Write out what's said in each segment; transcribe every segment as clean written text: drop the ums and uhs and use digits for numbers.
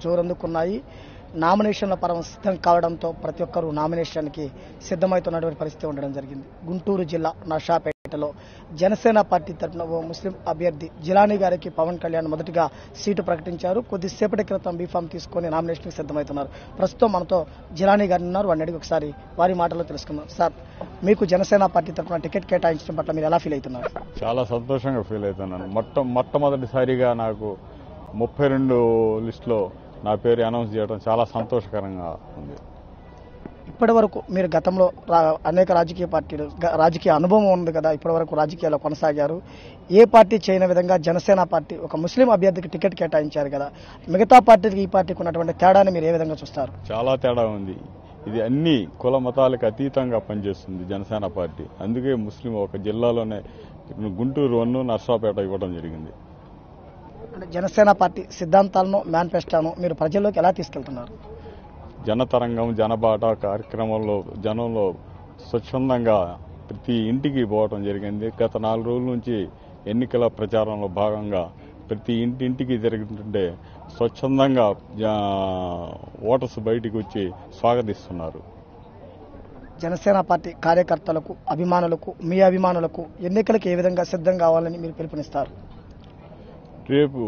జోరందుకున్నాయి. నామినేషన్ల పరం సిద్ధం కావడంతో ప్రతి ఒక్కరూ నామినేషన్కి సిద్ధమవుతున్నటువంటి పరిస్థితి ఉండడం జరిగింది. గుంటూరు జిల్లా నర్సాపేటలో జనసేన పార్టీ తరఫున ఓ ముస్లిం అభ్యర్థి జిలానీ గారికి పవన్ కళ్యాణ్ మొదటిగా సీటు ప్రకటించారు. కొద్దిసేపటి క్రితం బీఫామ్ తీసుకొని నామినేషన్కి సిద్ధమవుతున్నారు. ప్రస్తుతం మనతో జిలానీ గారు ఉన్నారు. వారిని అడిగి ఒకసారి వారి మాటల్లో తెలుసుకుందాం. సార్, మీకు జనసేన పార్టీ తరఫున టికెట్ కేటాయించడం పట్ల మీరు ఎలా ఫీల్ అవుతున్నారు? చాలా సంతోషంగా ఫీల్ అవుతున్నాను. మొట్టమొదటిసారిగా నాకు 32 లిస్టులో నా పేరు అనౌన్స్ చేయడం చాలా సంతోషకరంగా ఉంది. ఇప్పటి వరకు మీరు గతంలో అనేక రాజకీయ అనుభవం ఉంది కదా, ఇప్పటి వరకు రాజకీయాల్లో కొనసాగారు. ఏ పార్టీ చేయని విధంగా జనసేన పార్టీ ఒక ముస్లిం అభ్యర్థికి టికెట్ కేటాయించారు కదా, మిగతా పార్టీకి ఈ పార్టీకి ఉన్నటువంటి తేడాని మీరు ఏ విధంగా చూస్తారు? చాలా తేడా ఉంది. ఇది అన్ని కుల మతాలకు అతీతంగా పనిచేస్తుంది జనసేన పార్టీ. అందుకే ముస్లిం ఒక జిల్లాలోనే గుంటూరు 1 నర్సాపేట ఇవ్వడం జరిగింది. జనసేన పార్టీ సిద్ధాంతాలను, మేనిఫెస్టోను మీరు ప్రజల్లోకి ఎలా తీసుకెళ్తున్నారు? జనతరంగం, జనబాట కార్యక్రమంలో జనంలో స్వచ్ఛందంగా ప్రతి ఇంటికి పోవడం జరిగింది. గత 4 రోజుల నుంచి ఎన్నికల ప్రచారంలో భాగంగా ప్రతి ఇంటింటికి జరుగుతుంటే స్వచ్ఛందంగా ఓటర్స్ బయటికి వచ్చి స్వాగతిస్తున్నారు. జనసేన పార్టీ కార్యకర్తలకు, అభిమానులకు, మీ అభిమానులకు ఎన్నికలకు ఏ విధంగా సిద్ధం కావాలని మీరు పిలుపునిస్తారు? రేపు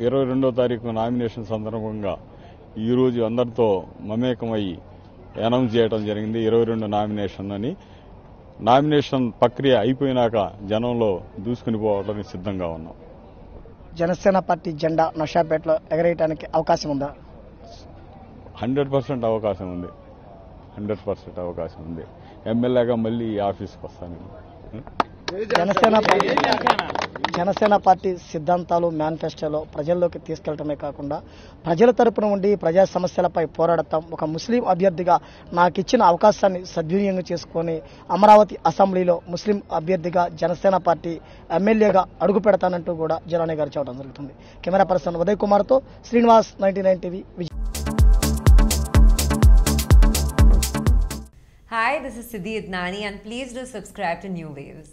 22వ తారీఖు నామినేషన్ సందర్భంగా ఈరోజు అందరితో మమేకమయ్యి అనౌన్స్ చేయడం జరిగింది 22 నామినేషన్ అని. నామినేషన్ ప్రక్రియ అయిపోయినాక జనంలో దూసుకుని పోవడానికి సిద్ధంగా ఉన్నాం. జనసేన పార్టీ జెండా నర్సాపేటలో ఎగరేయడానికి అవకాశం ఉందా? 100% అవకాశం ఉంది. 100% అవకాశం ఉంది. ఎమ్మెల్యేగా మళ్ళీ ఆఫీస్కి వస్తాను. జనసేన పార్టీ సిద్ధాంతాలు, మేనిఫెస్టోలో ప్రజల్లోకి తీసుకెళ్లడమే కాకుండా ప్రజల తరపున ఉండి ప్రజా సమస్యలపై పోరాడతాం, ఒక ముస్లిం అభ్యర్థిగా నాకు ఇచ్చిన అవకాశాన్ని సద్వినియోగం చేసుకుని అమరావతి అసెంబ్లీలో ముస్లిం అభ్యర్థిగా జనసేన పార్టీ ఎమ్మెల్యేగా అడుగు పెడతానంటూ కూడా జిలానీ గారు చెప్పడం జరుగుతుంది. కెమెరా పర్సన్ ఉదయ్ కుమార్తో Srinivas, 99 TV. Hi, this is Siddhi Idnani and please do subscribe to New Waves.